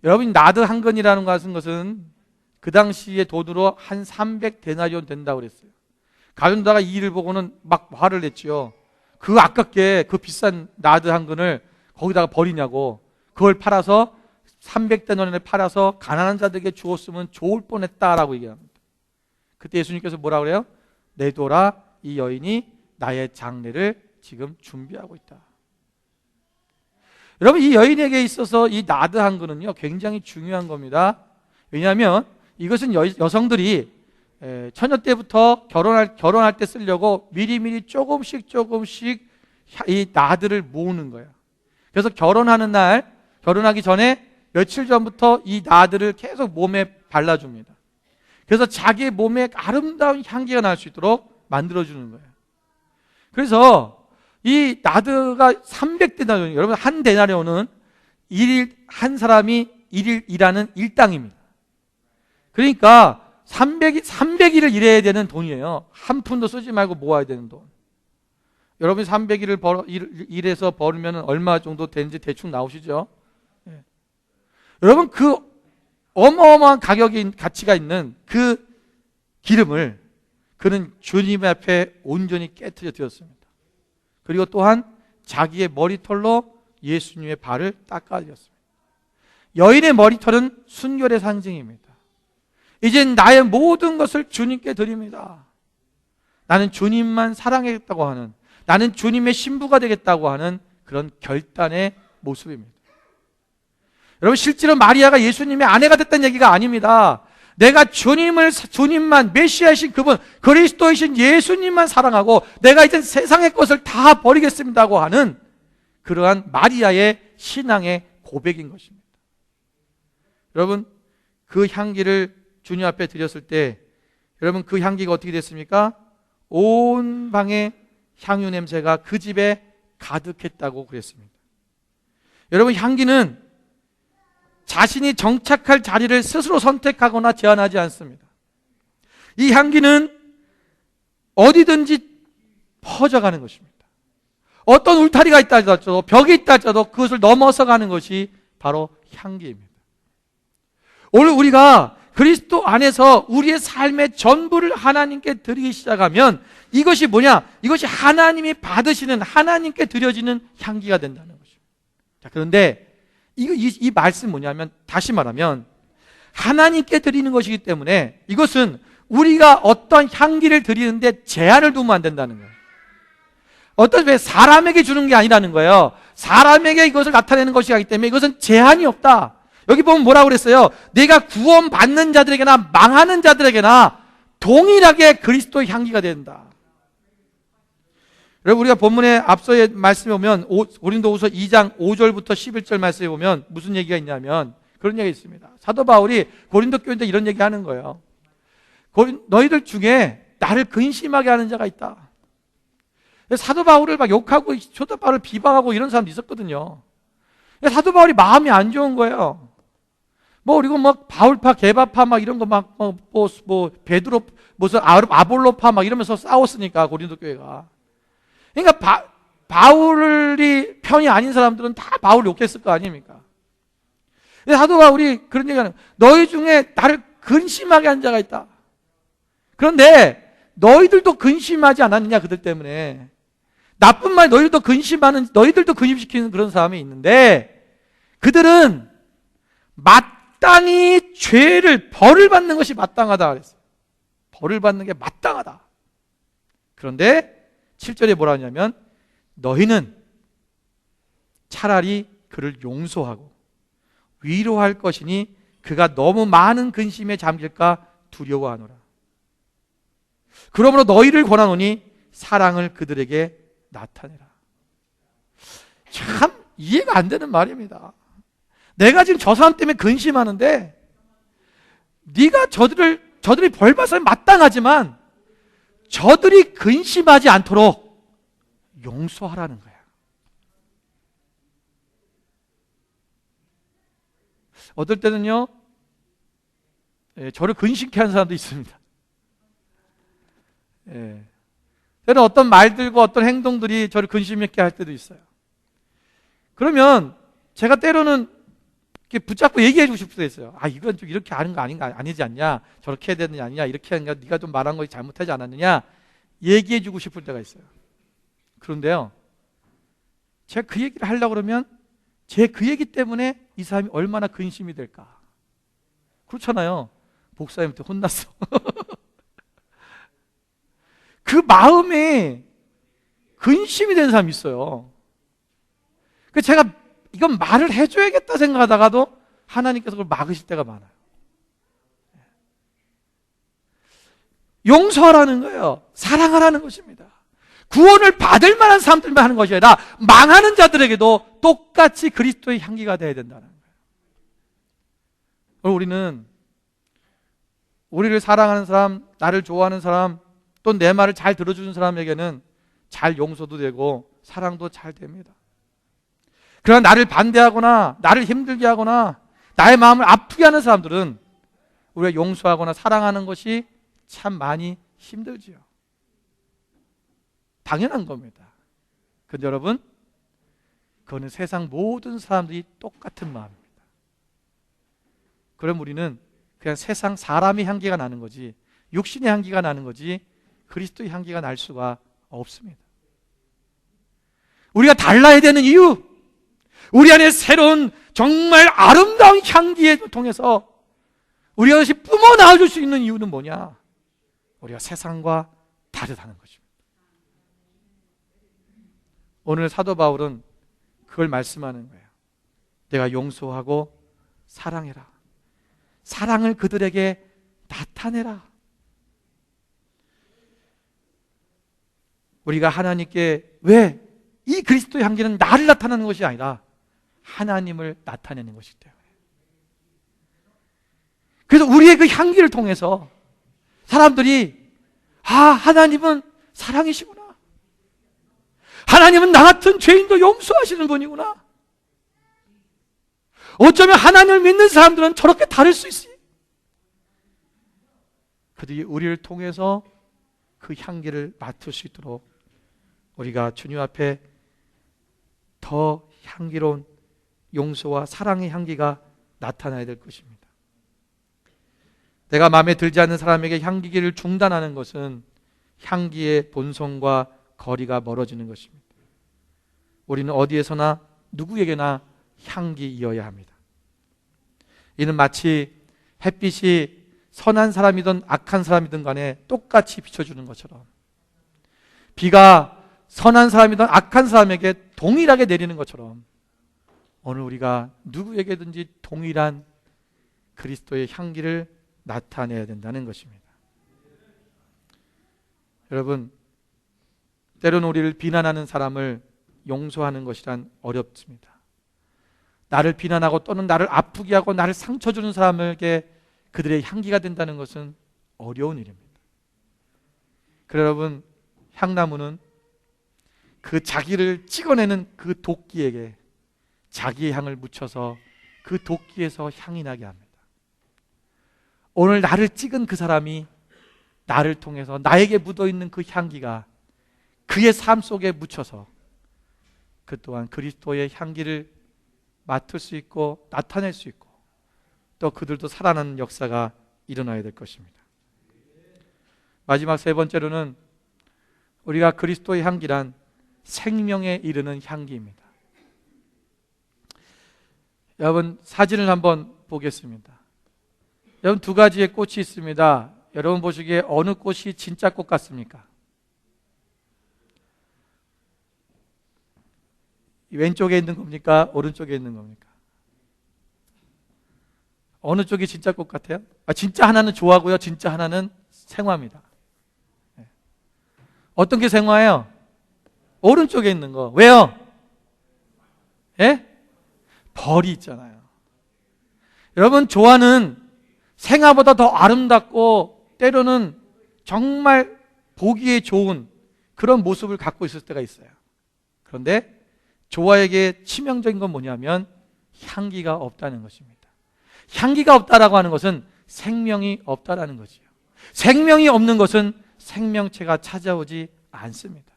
여러분, 나드 한 근이라는 것은 그 당시의 돈으로 한 300데나리온 된다고 그랬어요. 가룟다가 이 일을 보고는 막 화를 냈지요. 그 아깝게 그 비싼 나드 한 근을 거기다가 버리냐고, 그걸 팔아서 300데나리온에 팔아서 가난한 자들에게 주었으면 좋을 뻔했다라고 얘기합니다. 그때 예수님께서 뭐라 그래요? 내둬라, 이 여인이 나의 장례를 지금 준비하고 있다. 여러분, 이 여인에게 있어서 이 나드 한 근은요 굉장히 중요한 겁니다. 왜냐하면 이것은 여성들이 처녀 때부터 결혼할 때 쓰려고 미리미리 조금씩 이 나드를 모으는 거예요. 그래서 결혼하기 전에 며칠 전부터 이 나드를 계속 몸에 발라줍니다. 그래서 자기의 몸에 아름다운 향기가 날 수 있도록 만들어주는 거예요. 그래서 이 나드가 300데나리온, 여러분 한 데나리온은 한 사람이 일일 일하는 일당입니다. 그러니까 300일을 일해야 되는 돈이에요. 한 푼도 쓰지 말고 모아야 되는 돈. 여러분 300일을 일해서 벌으면 얼마 정도 되는지 대충 나오시죠? 네. 여러분, 그 어마어마한 가치가 있는 그 기름을 그는 주님 앞에 온전히 깨트려 드렸습니다. 그리고 또한 자기의 머리털로 예수님의 발을 닦아드렸습니다. 여인의 머리털은 순결의 상징입니다. 이젠 나의 모든 것을 주님께 드립니다. 나는 주님만 사랑하겠다고 하는, 나는 주님의 신부가 되겠다고 하는 그런 결단의 모습입니다. 여러분, 실제로 마리아가 예수님의 아내가 됐다는 얘기가 아닙니다. 내가 주님만, 메시아이신 그분, 그리스도이신 예수님만 사랑하고 내가 이제 세상의 것을 다 버리겠습니다고 하는 그러한 마리아의 신앙의 고백인 것입니다. 여러분, 그 향기를 주님 앞에 드렸을 때, 여러분 그 향기가 어떻게 됐습니까? 온 방에 향유 냄새가 그 집에 가득했다고 그랬습니다. 여러분, 향기는 자신이 정착할 자리를 스스로 선택하거나 제한하지 않습니다. 이 향기는 어디든지 퍼져가는 것입니다. 어떤 울타리가 있다 할지라도, 벽이 있다 할지라도 그것을 넘어서 가는 것이 바로 향기입니다. 오늘 우리가 그리스도 안에서 우리의 삶의 전부를 하나님께 드리기 시작하면 이것이 뭐냐? 이것이 하나님이 받으시는, 하나님께 드려지는 향기가 된다는 것입니다. 자, 그런데 이 말씀 뭐냐면, 다시 말하면 하나님께 드리는 것이기 때문에 이것은 우리가 어떤 향기를 드리는데 제한을 두면 안 된다는 거예요. 왜 사람에게 주는 게 아니라는 거예요. 사람에게 이것을 나타내는 것이기 때문에 이것은 제한이 없다. 여기 보면 뭐라고 그랬어요? 내가 구원받는 자들에게나 망하는 자들에게나 동일하게 그리스도의 향기가 된다. 여러분, 우리가 본문의 앞서의 말씀에 보면 고린도후서 2장 5절부터 11절 말씀에 보면 무슨 얘기가 있냐면 그런 얘기가 있습니다. 사도 바울이 고린도 교인들 이런 얘기하는 거예요. 너희들 중에 나를 근심하게 하는 자가 있다. 사도 바울을 막 욕하고 사도 바울을 비방하고 이런 사람도 있었거든요. 사도 바울이 마음이 안 좋은 거예요. 그리고 바울파, 게바파 이런 거 베드로, 무슨 아볼로파 이러면서 싸웠으니까 고린도 교회가. 그러니까 바울이 편이 아닌 사람들은 다 바울 욕했을 거 아닙니까? 사도 바울이 그런 얘기하는, 너희 중에 나를 근심하게 한 자가 있다. 그런데 너희들도 근심하지 않았느냐, 그들 때문에. 나쁜 말 너희들도 근심시키는 그런 사람이 있는데, 그들은 마땅히 벌을 받는 것이 마땅하다 그랬어요. 벌을 받는 게 마땅하다. 그런데 7절에 뭐라 하냐면, 너희는 차라리 그를 용서하고 위로할 것이니 그가 너무 많은 근심에 잠길까 두려워하노라. 그러므로 너희를 권하노니 사랑을 그들에게 나타내라. 참 이해가 안 되는 말입니다. 내가 지금 저 사람 때문에 근심하는데 네가 저들이 벌 받아야 마땅하지만 저들이 근심하지 않도록 용서하라는 거야. 어떨 때는요, 저를 근심케 하는 사람도 있습니다. 때로는 어떤 말들과 어떤 행동들이 저를 근심있게 할 때도 있어요. 그러면 제가 때로는 이렇게 붙잡고 얘기해 주고 싶을 때 있어요. 아, 이건 좀 이렇게 하는 거 아니지 않냐? 저렇게 해야 되는 게 아니냐? 이렇게 하는 거 네가 좀 말한 거 잘못하지 않았느냐? 얘기해 주고 싶을 때가 있어요. 그런데요, 제가 그 얘기를 하려고 그러면 제 그 얘기 때문에 이 사람이 얼마나 근심이 될까? 그렇잖아요. 목사님한테 혼났어. 그 마음에 근심이 되는 사람이 있어요. 그 제가 이건 말을 해줘야겠다 생각하다가도 하나님께서 그걸 막으실 때가 많아요. 용서하라는 거예요. 사랑하라는 것입니다. 구원을 받을 만한 사람들만 하는 것이 아니라 망하는 자들에게도 똑같이 그리스도의 향기가 되어야 된다는 거예요. 우리는 우리를 사랑하는 사람, 나를 좋아하는 사람, 또 내 말을 잘 들어주는 사람에게는 잘 용서도 되고 사랑도 잘 됩니다. 그러나 나를 반대하거나 나를 힘들게 하거나 나의 마음을 아프게 하는 사람들은 우리가 용서하거나 사랑하는 것이 참 많이 힘들지요. 당연한 겁니다. 근데 여러분, 그거는 세상 모든 사람들이 똑같은 마음입니다. 그럼 우리는 그냥 세상 사람의 향기가 나는 거지, 육신의 향기가 나는 거지 그리스도의 향기가 날 수가 없습니다. 우리가 달라야 되는 이유, 우리 안에 새로운 정말 아름다운 향기에 통해서 우리가 다시 뿜어나와줄 수 있는 이유는 뭐냐? 우리가 세상과 다르다는 것입니다. 오늘 사도 바울은 그걸 말씀하는 거예요. 내가 용서하고 사랑해라. 사랑을 그들에게 나타내라. 우리가 하나님께 왜 이 그리스도의 향기는 나를 나타내는 것이 아니라 하나님을 나타내는 것이기 때문에. 그래서 우리의 그 향기를 통해서 사람들이 하나님은 사랑이시구나. 하나님은 나 같은 죄인도 용서하시는 분이구나. 어쩌면 하나님을 믿는 사람들은 저렇게 다를 수 있어요. 그들이 우리를 통해서 그 향기를 맡을 수 있도록 우리가 주님 앞에 더 향기로운 용서와 사랑의 향기가 나타나야 될 것입니다. 내가 마음에 들지 않는 사람에게 향기를 중단하는 것은 향기의 본성과 거리가 멀어지는 것입니다. 우리는 어디에서나 누구에게나 향기이어야 합니다. 이는 마치 햇빛이 선한 사람이든 악한 사람이든 간에 똑같이 비춰주는 것처럼, 비가 선한 사람이든 악한 사람에게 동일하게 내리는 것처럼 오늘 우리가 누구에게든지 동일한 그리스도의 향기를 나타내야 된다는 것입니다. 여러분, 때로는 우리를 비난하는 사람을 용서하는 것이란 어렵습니다. 나를 비난하고 또는 나를 아프게 하고 나를 상처 주는 사람에게 그들의 향기가 된다는 것은 어려운 일입니다. 그래 여러분, 향나무는 그 자기를 찍어내는 그 도끼에게 자기의 향을 묻혀서 그 도끼에서 향이 나게 합니다. 오늘 나를 찍은 그 사람이 나를 통해서 나에게 묻어있는 그 향기가 그의 삶 속에 묻혀서 그 또한 그리스도의 향기를 맡을 수 있고 나타낼 수 있고 또 그들도 살아나는 역사가 일어나야 될 것입니다. 마지막 세 번째로는 우리가 그리스도의 향기란 생명에 이르는 향기입니다. 여러분, 사진을 한번 보겠습니다. 여러분, 두 가지의 꽃이 있습니다. 여러분 보시기에 어느 꽃이 진짜 꽃 같습니까? 왼쪽에 있는 겁니까? 오른쪽에 있는 겁니까? 어느 쪽이 진짜 꽃 같아요? 진짜 하나는 좋아하고요, 진짜 하나는 생화입니다. 어떤 게 생화예요? 오른쪽에 있는 거. 왜요? 예? 벌이 있잖아요. 여러분, 조화는 생화보다 더 아름답고 때로는 정말 보기에 좋은 그런 모습을 갖고 있을 때가 있어요. 그런데 조화에게 치명적인 건 뭐냐면 향기가 없다는 것입니다. 향기가 없다라고 하는 것은 생명이 없다라는 거지요. 생명이 없는 것은 생명체가 찾아오지 않습니다.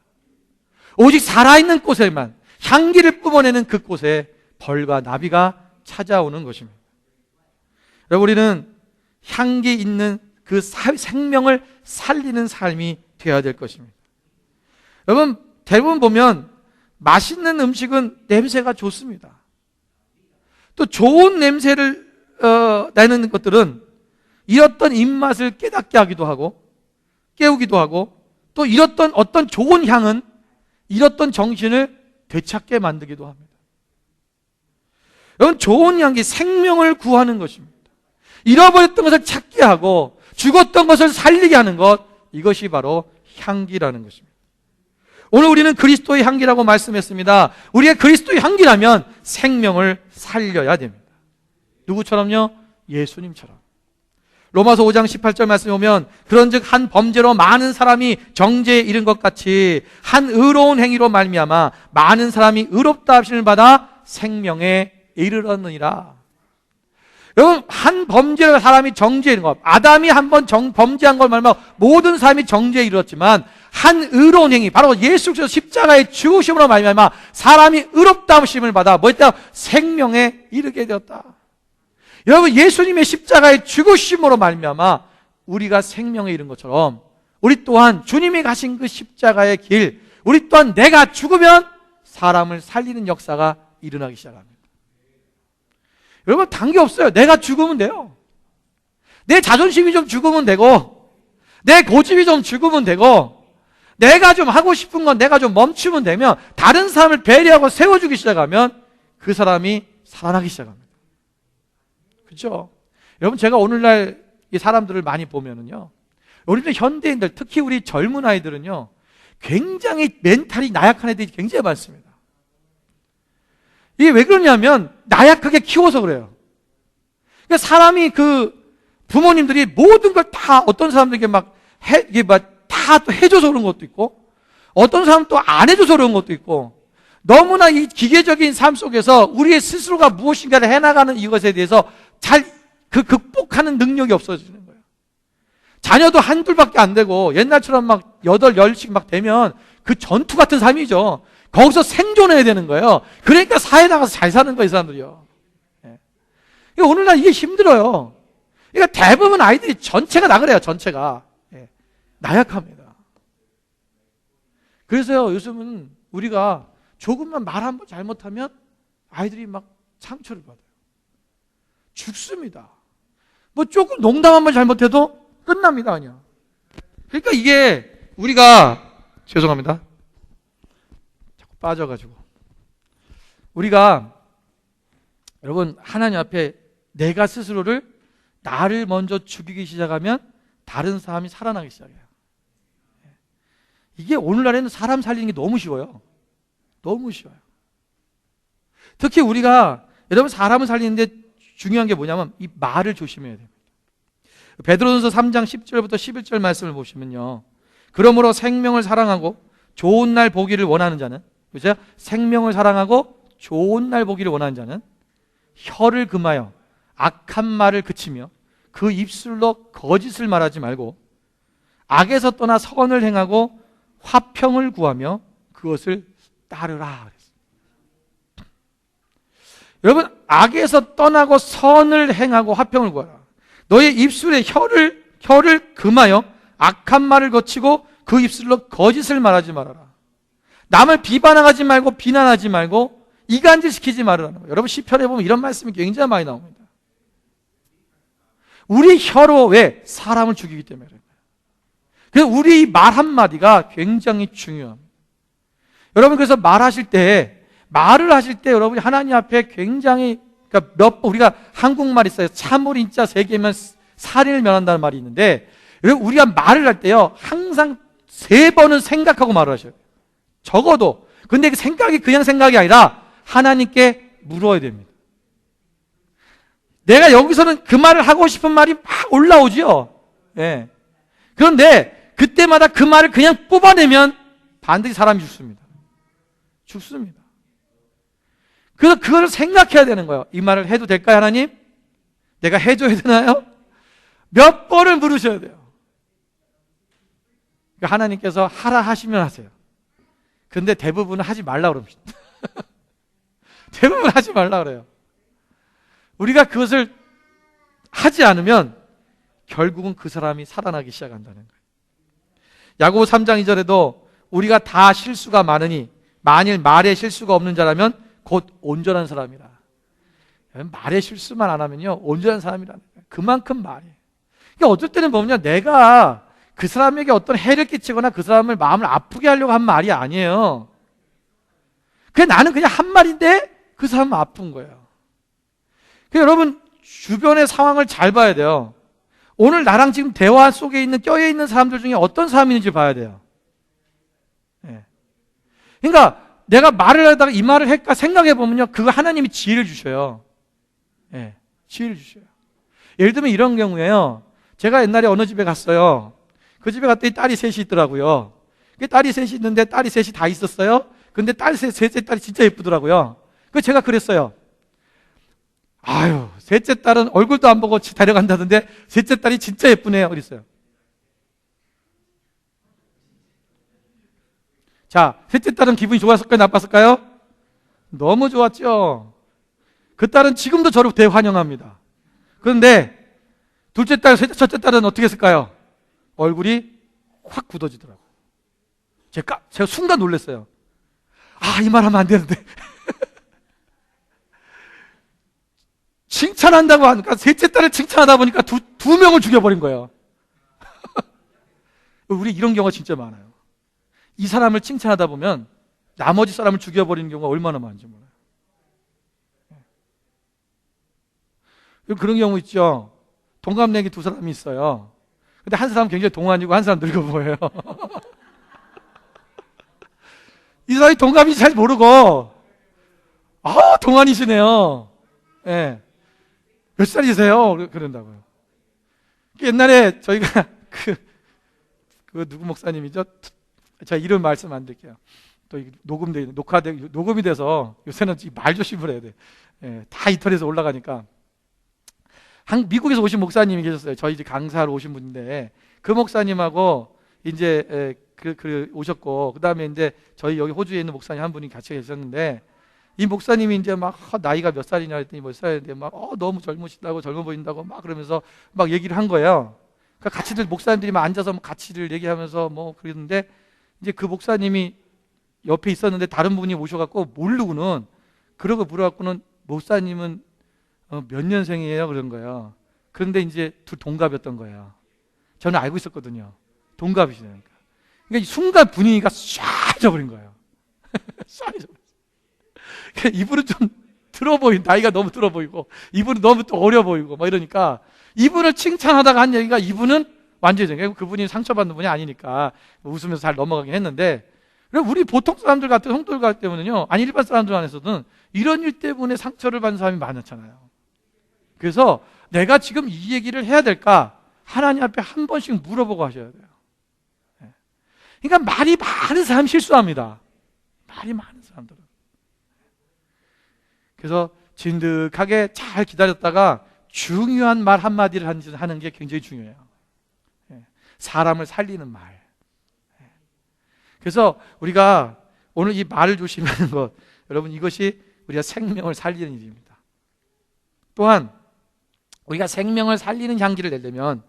오직 살아있는 꽃에만, 향기를 뿜어내는 그 꽃에 벌과 나비가 찾아오는 것입니다. 여러분, 우리는 향기 있는 그 생명을 살리는 삶이 되어야 될 것입니다. 여러분, 대부분 보면 맛있는 음식은 냄새가 좋습니다. 또 좋은 냄새를 내는 것들은 잃었던 입맛을 깨닫게 하기도 하고 깨우기도 하고, 또 잃었던 어떤 좋은 향은 잃었던 정신을 되찾게 만들기도 합니다. 여러분, 좋은 향기, 생명을 구하는 것입니다. 잃어버렸던 것을 찾게 하고 죽었던 것을 살리게 하는 것, 이것이 바로 향기라는 것입니다. 오늘 우리는 그리스도의 향기라고 말씀했습니다. 우리의 그리스도의 향기라면 생명을 살려야 됩니다. 누구처럼요? 예수님처럼. 로마서 5장 18절 말씀에 오면 그런즉 한 범죄로 많은 사람이 정죄에 이른 것 같이 한 의로운 행위로 말미암아 많은 사람이 의롭다 하심을 받아 생명에 이르렀느니라. 여러분, 한 범죄로 사람이 정죄에 이른 것, 아담이 한번 범죄한 걸 말미암아 모든 사람이 정죄에 이르렀지만 한 의로운 행위, 바로 예수 그리스도 십자가의 죽으심으로 말미암아 사람이 의롭다 하심을 받아 뭐 했다? 생명에 이르게 되었다. 여러분, 예수님의 십자가의 죽으심으로 말미암아 우리가 생명에 이른 것처럼 우리 또한 주님이 가신 그 십자가의 길, 우리 또한 내가 죽으면 사람을 살리는 역사가 일어나기 시작합니다. 여러분, 단계 없어요. 내가 죽으면 돼요. 내 자존심이 좀 죽으면 되고, 내 고집이 좀 죽으면 되고, 내가 좀 하고 싶은 건 내가 좀 멈추면 되면, 다른 사람을 배려하고 세워주기 시작하면 그 사람이 살아나기 시작합니다. 그렇죠? 여러분, 제가 오늘날 이 사람들을 많이 보면은요, 우리 현대인들, 특히 우리 젊은 아이들은요, 굉장히 멘탈이 나약한 애들이 굉장히 많습니다. 이게 왜 그러냐면 나약하게 키워서 그래요. 그러니까 사람이 부모님들이 모든 걸 다 어떤 사람들에게 다 또 해줘서 그런 것도 있고, 어떤 사람은 또 안 해줘서 그런 것도 있고, 너무나 이 기계적인 삶 속에서 우리의 스스로가 무엇인가를 해나가는 이것에 대해서 잘 극복하는 능력이 없어지는 거예요. 자녀도 한둘밖에 안 되고 옛날처럼 막 8, 10씩 막 되면 그 전투 같은 삶이죠. 거기서 생존해야 되는 거예요. 그러니까 사회 나가서 잘 사는 거예요, 이 사람들이요. 예. 오늘날 이게 힘들어요. 그러니까 대부분 아이들이 전체가 다 그래요, 전체가. 예. 나약합니다. 그래서요, 요즘은 우리가 조금만 말 한 번 잘못하면 아이들이 막 상처를 받아요. 죽습니다. 뭐 조금 농담 한 번 잘못해도 끝납니다, 그냥. 그러니까 이게 우리가, 죄송합니다. 자꾸 빠져가지고. 우리가, 여러분, 하나님 앞에 내가 스스로를 나를 먼저 죽이기 시작하면 다른 사람이 살아나기 시작해요. 이게 오늘날에는 사람 살리는 게 너무 쉬워요. 너무 쉬워요. 특히 우리가, 여러분, 사람을 살리는데 중요한 게 뭐냐면 이 말을 조심해야 됩니다. 베드로전서 3장 10절부터 11절 말씀을 보시면요, 그러므로 생명을 사랑하고 좋은 날 보기를 원하는 자는, 그죠? 생명을 사랑하고 좋은 날 보기를 원하는 자는 혀를 금하여 악한 말을 그치며 그 입술로 거짓을 말하지 말고 악에서 떠나 선을 행하고 화평을 구하며 그것을 따르라. 여러분, 악에서 떠나고 선을 행하고 화평을 구하라. 너의 입술에 혀를 금하여 악한 말을 거치고 그 입술로 거짓을 말하지 말아라. 남을 비방하지 말고 비난하지 말고 이간질시키지 말아라. 여러분, 시편에 보면 이런 말씀이 굉장히 많이 나옵니다. 우리 혀로 왜? 사람을 죽이기 때문에 그래요. 그래서 우리 말 한마디가 굉장히 중요합니다. 여러분, 그래서 말하실 때 말을 하실 때 여러분이 하나님 앞에 굉장히, 그러니까 우리가 한국말 있어요. 참을 인자 세 개면 살인을 면한다는 말이 있는데, 우리가 말을 할 때요, 항상 3번은 생각하고 말을 하셔요. 적어도. 근데 그 생각이 그냥 생각이 아니라 하나님께 물어야 됩니다. 내가 여기서는 그 말을 하고 싶은 말이 막 올라오죠. 예. 그런데 그때마다 그 말을 그냥 뽑아내면 반드시 사람이 죽습니다. 죽습니다. 그래서 그걸 생각해야 되는 거예요. 이 말을 해도 될까요, 하나님? 내가 해줘야 되나요? 몇 번을 물으셔야 돼요. 그러니까 하나님께서 하라 하시면 하세요. 근데 대부분은 하지 말라 그럽니다. 대부분 하지 말라 그래요. 우리가 그것을 하지 않으면 결국은 그 사람이 살아나기 시작한다는 거예요. 야고보 3장 2절에도 우리가 다 실수가 많으니 만일 말에 실수가 없는 자라면 곧 온전한 사람이라. 말에 실수만 안 하면요, 온전한 사람이라는 거예요. 그만큼 말이에요. 그러니까 어떨 때는 보면 내가 그 사람에게 어떤 해를 끼치거나 그 사람을 마음을 아프게 하려고 한 말이 아니에요. 나는 그냥 한 말인데 그 사람은 아픈 거예요. 여러분, 주변의 상황을 잘 봐야 돼요. 오늘 나랑 지금 대화 속에 있는, 껴에 있는 사람들 중에 어떤 사람이 있는지 봐야 돼요. 예. 그러니까 내가 말을 하다가 이 말을 할까 생각해 보면요, 그거 하나님이 지혜를 주셔요. 예. 지혜를 주셔요. 예를 들면 이런 경우에요, 제가 옛날에 어느 집에 갔어요. 그 집에 갔더니 딸이 셋이 있더라고요. 딸이 셋이 있는데 딸이 셋이 다 있었어요. 근데 셋째 딸이 진짜 예쁘더라고요. 그래서 제가 그랬어요. 아유, 셋째 딸은 얼굴도 안 보고 데려간다던데 셋째 딸이 진짜 예쁘네요. 그랬어요. 자, 셋째 딸은 기분이 좋았을까요? 나빴을까요? 너무 좋았죠. 그 딸은 지금도 저를 대환영합니다. 그런데 둘째 딸, 첫째 딸은 어떻게 했을까요? 얼굴이 확 굳어지더라고요. 제가 순간 놀랐어요. 아, 이 말 하면 안 되는데. 칭찬한다고 하니까, 셋째 딸을 칭찬하다 보니까 두 명을 죽여버린 거예요. 우리 이런 경우가 진짜 많아요. 이 사람을 칭찬하다 보면 나머지 사람을 죽여버리는 경우가 얼마나 많은지 몰라요. 그런 경우 있죠. 동갑내기 2사람이 있어요. 근데 한 사람은 굉장히 동안이고 한 사람 늙어 보여요. 이 사람이 동갑인지 잘 모르고, 동안이시네요. 예. 몇 살이세요? 그런다고요. 옛날에 저희가 그 누구 목사님이죠? 제가 이름 말씀 안 드릴게요. 또 녹음이 돼서 요새는 말 조심을 해야 돼. 예, 다 인터넷에 올라가니까. 미국에서 오신 목사님이 계셨어요. 저희 집 강사로 오신 분인데, 그 목사님하고 이제 오셨고, 그 다음에 이제 저희 여기 호주에 있는 목사님 한 분이 같이 계셨는데, 이 목사님이 이제 막 나이가 몇 살이냐 했더니 몇 살인데 막 너무 젊으시다고, 젊어 보인다고 막 그러면서 막 얘기를 한 거예요. 그러니까 같이들 목사님들이 막 앉아서 같이들 얘기하면서 뭐 그랬는데, 이제 그 목사님이 옆에 있었는데 다른 분이 오셔갖고 모르고는, 그러고 물어갖고는 목사님은 몇 년생이에요? 그런 거예요. 그런데 이제 둘 동갑이었던 거예요. 저는 알고 있었거든요. 동갑이시니까. 그러니까 순간 분위기가 쏴져 버린 거예요. 쏴져 버렸어요. 이분은 좀 들어 나이가 너무 들어 보이고, 이분은 너무 또 어려 보이고, 막 이러니까, 이분을 칭찬하다가 한 얘기가, 이분은 완전히, 그분이 상처받는 분이 아니니까 웃으면서 잘 넘어가긴 했는데, 우리 보통 사람들 같은 성도들 같은 때문에는요, 아니 일반 사람들 안에서는 이런 일 때문에 상처를 받는 사람이 많았잖아요. 그래서 내가 지금 이 얘기를 해야 될까? 하나님 앞에 한 번씩 물어보고 하셔야 돼요. 그러니까 말이 많은 사람이 실수합니다. 말이 많은 사람들은. 그래서 진득하게 잘 기다렸다가 중요한 말 한마디를 하는 게 굉장히 중요해요. 사람을 살리는 말. 그래서 우리가 오늘 이 말을 조심하는 것, 여러분, 이것이 우리가 생명을 살리는 일입니다. 또한 우리가 생명을 살리는 향기를 내려면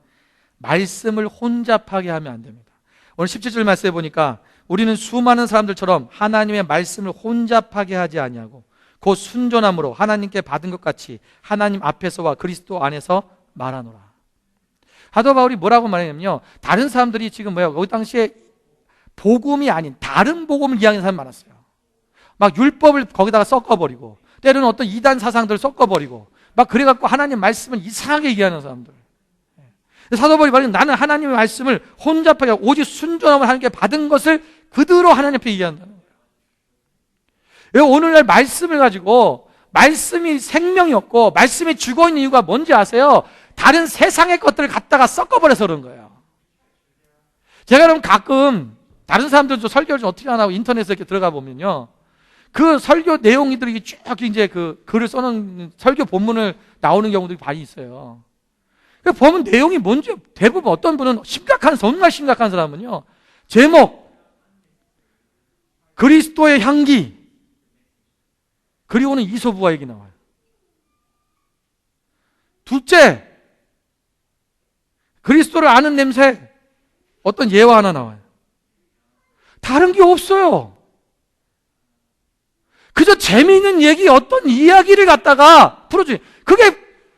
말씀을 혼잡하게 하면 안 됩니다. 오늘 17절 말씀에 보니까 우리는 수많은 사람들처럼 하나님의 말씀을 혼잡하게 하지 아니하고 곧 순전함으로 하나님께 받은 것 같이 하나님 앞에서와 그리스도 안에서 말하노라. 사도 바울이 뭐라고 말했냐면요, 다른 사람들이 지금 그 당시에 복음이 아닌 다른 복음을 이야기하는 사람이 많았어요. 막 율법을 거기다가 섞어버리고, 때로는 어떤 이단 사상들을 섞어버리고, 막 그래갖고 하나님 말씀을 이상하게 얘기하는 사람들. 사도 바울이 말하는, 나는 하나님의 말씀을 혼잡하게 오직 순종하면 하나님께 받은 것을 그대로 하나님 앞에 얘기한다는 거예요. 오늘날 말씀을 가지고, 말씀이 생명이었고 말씀이 죽어있는 이유가 뭔지 아세요? 다른 세상의 것들을 갖다가 섞어버려서 그런 거예요. 제가 그럼 가끔 다른 사람들 좀 설교를 좀 어떻게 하나 하고 인터넷에 이렇게 들어가 보면요, 그 설교 내용들이 쭉 이제 그 글을 써놓은 설교 본문을 나오는 경우들이 많이 있어요. 보면 내용이 뭔지, 대부분 어떤 분은 정말 심각한 사람은요, 제목 그리스도의 향기, 그리고는 이소부와 얘기 나와요. 둘째, 그리스도를 아는 냄새, 어떤 예화 하나 나와요. 다른 게 없어요. 그저 재미있는 얘기, 어떤 이야기를 갖다가 풀어줘요.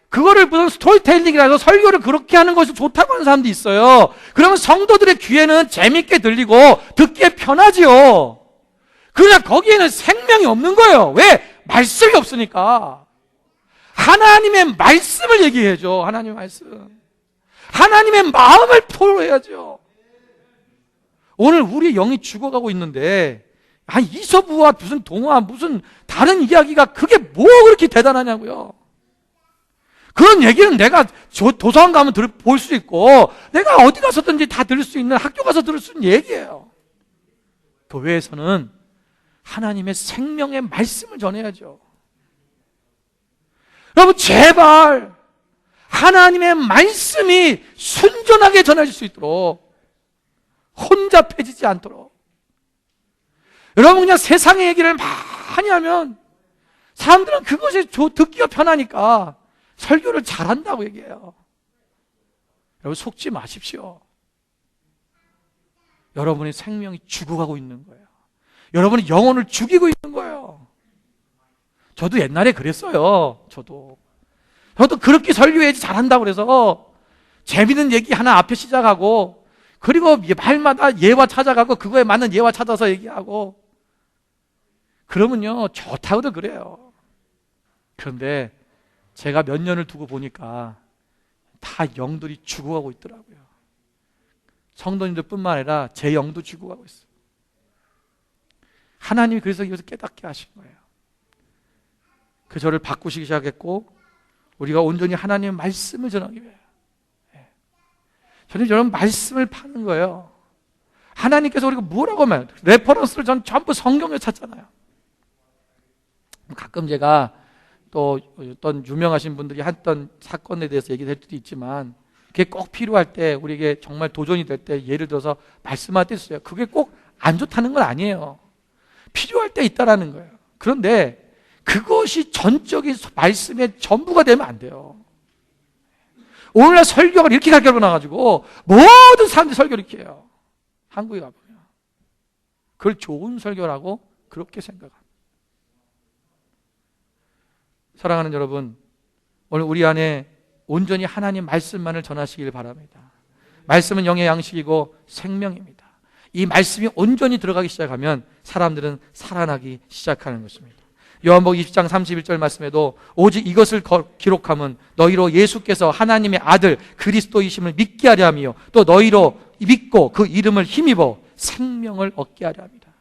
그거를 무슨 스토리텔링이라서 설교를 그렇게 하는 것이 좋다고 하는 사람도 있어요. 그러면 성도들의 귀에는 재밌게 들리고 듣기에 편하지요. 그러나 거기에는 생명이 없는 거예요. 왜? 말씀이 없으니까. 하나님의 말씀을 얘기해야죠. 하나님의 말씀. 하나님의 마음을 토로해야죠. 오늘 우리 영이 죽어가고 있는데, 이서부와 무슨 동화, 무슨 다른 이야기가 그게 뭐 그렇게 대단하냐고요. 그런 얘기는 내가 도서관 가면 볼 수 있고, 내가 어디 가서든지 다 들을 수 있는, 학교 가서 들을 수 있는 얘기예요. 교회에서는 하나님의 생명의 말씀을 전해야죠. 여러분, 제발 하나님의 말씀이 순전하게 전해질 수 있도록, 혼잡해지지 않도록. 여러분, 그냥 세상의 얘기를 많이 하면 사람들은 그것이 듣기가 편하니까 설교를 잘한다고 얘기해요. 여러분, 속지 마십시오. 여러분의 생명이 죽어가고 있는 거예요. 여러분의 영혼을 죽이고 있는 거예요. 저도 옛날에 그랬어요. 저도 그렇게 설교해야지 잘한다고 그래서 재밌는 얘기 하나 앞에 시작하고, 그리고 말마다 예화 찾아가고 그거에 맞는 예화 찾아서 얘기하고, 그러면요 좋다고도 그래요. 그런데 제가 몇 년을 두고 보니까 다 영들이 죽어가고 있더라고요. 성도님들 뿐만 아니라 제 영도 죽어가고 있어요. 하나님이 그래서 이것을 깨닫게 하신 거예요. 그 저를 바꾸시기 시작했고, 우리가 온전히 하나님의 말씀을 전하기 위해, 저는 여러분 말씀을 파는 거예요. 하나님께서 우리가 뭐라고 하면, 레퍼런스를 전 전부 성경에 찾잖아요. 가끔 제가 또 어떤 유명하신 분들이 했던 사건에 대해서 얘기를 할 수도 있지만, 그게 꼭 필요할 때, 우리에게 정말 도전이 될 때 예를 들어서 말씀할 때 있어요. 그게 꼭 안 좋다는 건 아니에요. 필요할 때 있다라는 거예요. 그런데 그것이 전적인 말씀의 전부가 되면 안 돼요. 오늘날 설교가 이렇게 가르쳐 나가지고 모든 사람들이 설교를 이렇게 해요. 한국에 가보면 그걸 좋은 설교라고 그렇게 생각합니다. 사랑하는 여러분, 오늘 우리 안에 온전히 하나님 말씀만을 전하시길 바랍니다. 말씀은 영의 양식이고 생명입니다. 이 말씀이 온전히 들어가기 시작하면 사람들은 살아나기 시작하는 것입니다. 요한복음 20장 31절 말씀에도 오직 이것을 기록함은 너희로 예수께서 하나님의 아들 그리스도이심을 믿게 하려 함이요 또 너희로 믿고 그 이름을 힘입어 생명을 얻게 하려 합니다.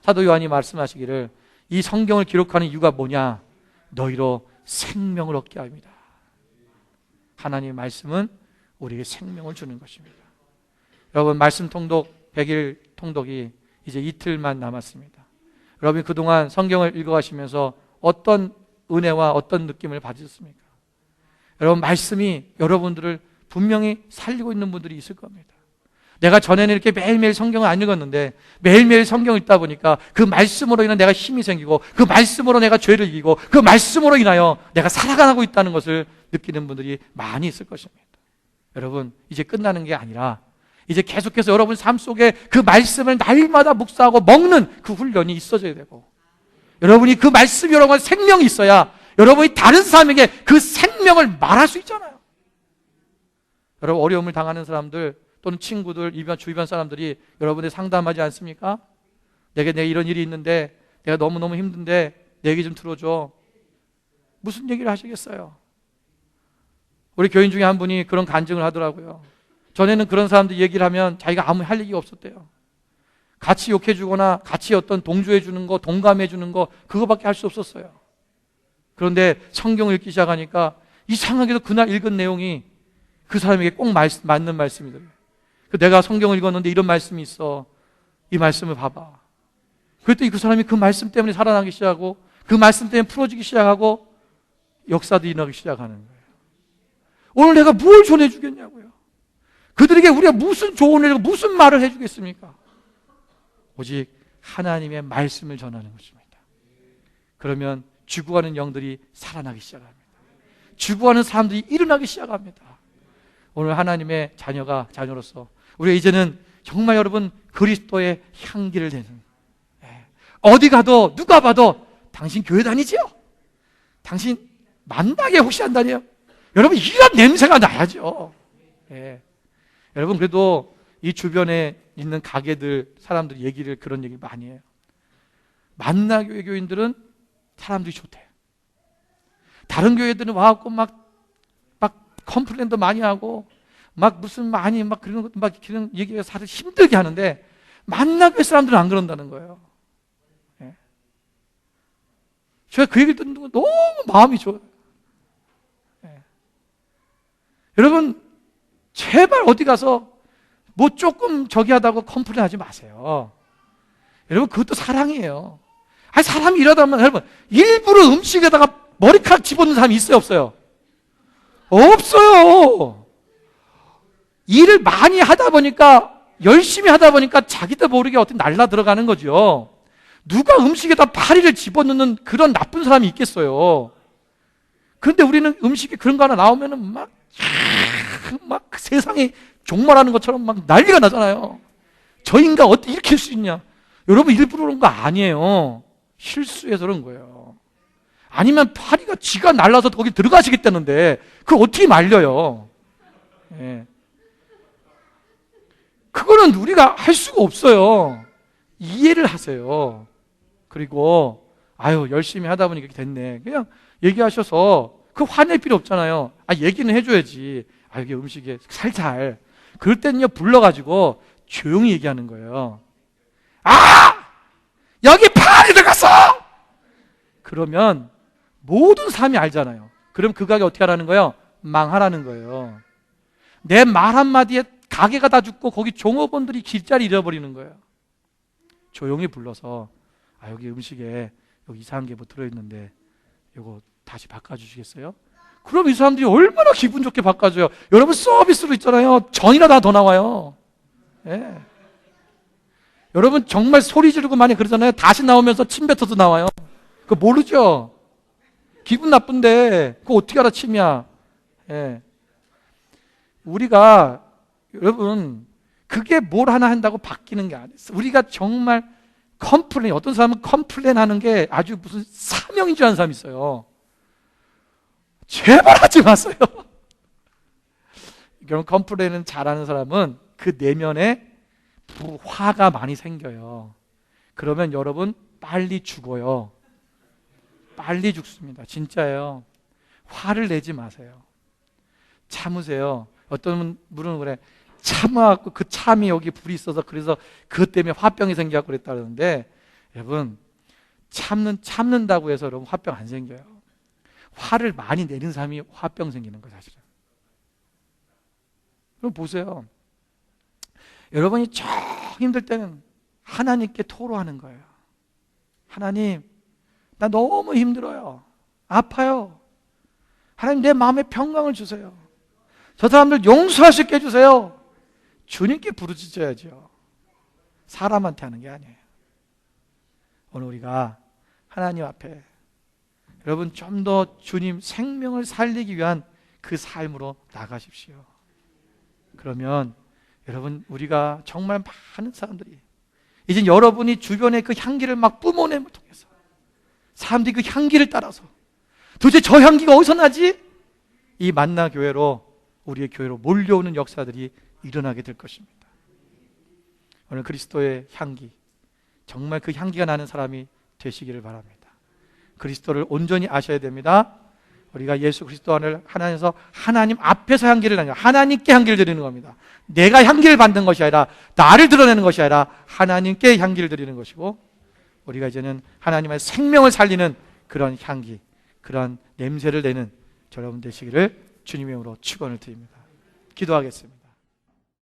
사도 요한이 말씀하시기를, 이 성경을 기록하는 이유가 뭐냐? 너희로 생명을 얻게 합니다. 하나님의 말씀은 우리에게 생명을 주는 것입니다. 여러분, 말씀 통독 100일 통독이 이제 이틀만 남았습니다. 여러분, 그동안 성경을 읽어가시면서 어떤 은혜와 어떤 느낌을 받으셨습니까? 여러분, 말씀이 여러분들을 분명히 살리고 있는 분들이 있을 겁니다. 내가 전에는 이렇게 매일매일 성경을 안 읽었는데 매일매일 성경을 읽다 보니까 그 말씀으로 인해 내가 힘이 생기고, 그 말씀으로 내가 죄를 이기고, 그 말씀으로 인하여 내가 살아가고 있다는 것을 느끼는 분들이 많이 있을 것입니다. 여러분, 이제 끝나는 게 아니라 이제 계속해서 여러분 삶 속에 그 말씀을 날마다 묵상하고 먹는 그 훈련이 있어져야 되고, 여러분이 그 말씀이 여러분 생명이 있어야 여러분이 다른 사람에게 그 생명을 말할 수 있잖아요. 여러분, 어려움을 당하는 사람들 또는 친구들, 주변 사람들이 여러분들 상담하지 않습니까? 내게 이런 일이 있는데 내가 너무너무 힘든데 내 얘기 좀 들어줘. 무슨 얘기를 하시겠어요? 우리 교인 중에 한 분이 그런 간증을 하더라고요. 전에는 그런 사람들 얘기를 하면 자기가 아무 할 얘기가 없었대요. 같이 욕해주거나 같이 어떤 동조해주는 거, 동감해주는 거, 그거밖에 할 수 없었어요. 그런데 성경을 읽기 시작하니까 이상하게도 그날 읽은 내용이 그 사람에게 꼭 맞는 말씀이더라고요. 내가 성경을 읽었는데 이런 말씀이 있어. 이 말씀을 봐봐. 그랬더니 그 사람이 그 말씀 때문에 살아나기 시작하고 그 말씀 때문에 풀어지기 시작하고 역사도 일어나기 시작하는 거예요. 오늘 내가 뭘 전해주겠냐고요. 그들에게 우리가 무슨 조언을, 무슨 말을 해주겠습니까? 오직 하나님의 말씀을 전하는 것입니다. 그러면 죽어가는 영들이 살아나기 시작합니다. 죽어가는 사람들이 일어나기 시작합니다. 오늘 하나님의 자녀로서 우리가 이제는 정말 여러분 그리스도의 향기를 내는, 어디 가도 누가 봐도 당신 교회 다니지요? 당신 만나게 혹시 안 다녀요? 여러분 이런 냄새가 나야죠. 여러분 그래도 이 주변에 있는 가게들 사람들 얘기를 그런 얘기 많이 해요. 만나교회 교인들은 사람들이 좋대요. 다른 교회들은 와갖고 막 컴플레인도 많이 하고 막 무슨 많이 막 그런 것도 막 그런 얘기가 사실 힘들게 하는데 만나교회 사람들은 안 그런다는 거예요. 제가 그 얘기를 듣는 거 너무 마음이 좋아요. 여러분 제발 어디 가서 뭐 조금 저기 하다고 컴플레인 하지 마세요. 여러분 그것도 사랑이에요. 아니 사람이 일하다 보면 여러분 일부러 음식에다가 머리카락 집어넣는 사람이 있어요 없어요? 없어요. 일을 많이 하다 보니까 열심히 하다 보니까 자기도 모르게 어떻게 날라 들어가는 거죠. 누가 음식에다 파리를 집어넣는 그런 나쁜 사람이 있겠어요. 그런데 우리는 음식에 그런 거 하나 나오면은 막 세상에 종말하는 것처럼 막 난리가 나잖아요. 저 인간 어떻게 이렇게 할 수 있냐? 여러분 일부러 그런 거 아니에요. 실수해서 그런 거예요. 아니면 파리가 쥐가 날라서 거기 들어가시겠다는데 그걸 어떻게 말려요? 그거는 우리가 할 수가 없어요. 이해를 하세요. 그리고 열심히 하다 보니까 이렇게 됐네. 그냥 얘기하셔서 그 화낼 필요 없잖아요. 얘기는 해줘야지. 이게 음식에 살살. 그럴 때는요 불러가지고 조용히 얘기하는 거예요. 여기 파리 들어갔어! 그러면 모든 사람이 알잖아요. 그럼 그 가게 어떻게 하라는 거예요? 망하라는 거예요. 내 말 한마디에 가게가 다 죽고 거기 종업원들이 길자리 잃어버리는 거예요. 조용히 불러서 여기 음식에 여기 이상한 게 뭐 들어있는데 이거 다시 바꿔주시겠어요? 그럼 이 사람들이 얼마나 기분 좋게 바꿔줘요. 여러분 서비스로 있잖아요. 전이나 다 더 나와요. 여러분 정말 소리 지르고 많이 그러잖아요. 다시 나오면서 침 뱉어서 나와요. 그거 모르죠? 기분 나쁜데 그거 어떻게 알아 침이야. 우리가 여러분 그게 뭘 하나 한다고 바뀌는 게 아니에요. 우리가 정말 어떤 사람은 컴플레인 하는 게 아주 무슨 사명인 줄 아는 사람이 있어요. 제발 하지 마세요. 그럼 컴플레인을 잘하는 사람은 그 내면에 화가 많이 생겨요. 그러면 여러분 빨리 죽어요. 빨리 죽습니다. 진짜예요. 화를 내지 마세요. 참으세요. 어떤 분은 그래 참아갖고 그 참이 여기 불이 있어서 그래서 그것 때문에 화병이 생겨갖고 그랬다 그러는데 여러분 참는다고 해서 여러분 화병 안 생겨요. 화를 많이 내는 사람이 화병 생기는 거예요 사실은. 그럼 보세요. 여러분이 좀 힘들 때는 하나님께 토로하는 거예요. 하나님 나 너무 힘들어요. 아파요. 하나님 내 마음에 평강을 주세요. 저 사람들 용서할 수 있게 해주세요. 주님께 부르짖어야죠. 사람한테 하는 게 아니에요. 오늘 우리가 하나님 앞에 여러분 좀 더 주님 생명을 살리기 위한 그 삶으로 나가십시오. 그러면 여러분 우리가 정말 많은 사람들이 이제 여러분이 주변에 그 향기를 막 뿜어냄을 통해서 사람들이 그 향기를 따라서 도대체 저 향기가 어디서 나지? 이 만나 교회로 우리의 교회로 몰려오는 역사들이 일어나게 될 것입니다. 오늘 그리스도의 향기 정말 그 향기가 나는 사람이 되시기를 바랍니다. 그리스도를 온전히 아셔야 됩니다. 우리가 예수 그리스도 안을 하나님에서 하나님 앞에서 향기를 나누고 하나님께 향기를 드리는 겁니다. 내가 향기를 받는 것이 아니라 나를 드러내는 것이 아니라 하나님께 향기를 드리는 것이고, 우리가 이제는 하나님의 생명을 살리는 그런 향기, 그런 냄새를 내는 여러분 되시기를 주님의 이름으로 축원을 드립니다. 기도하겠습니다.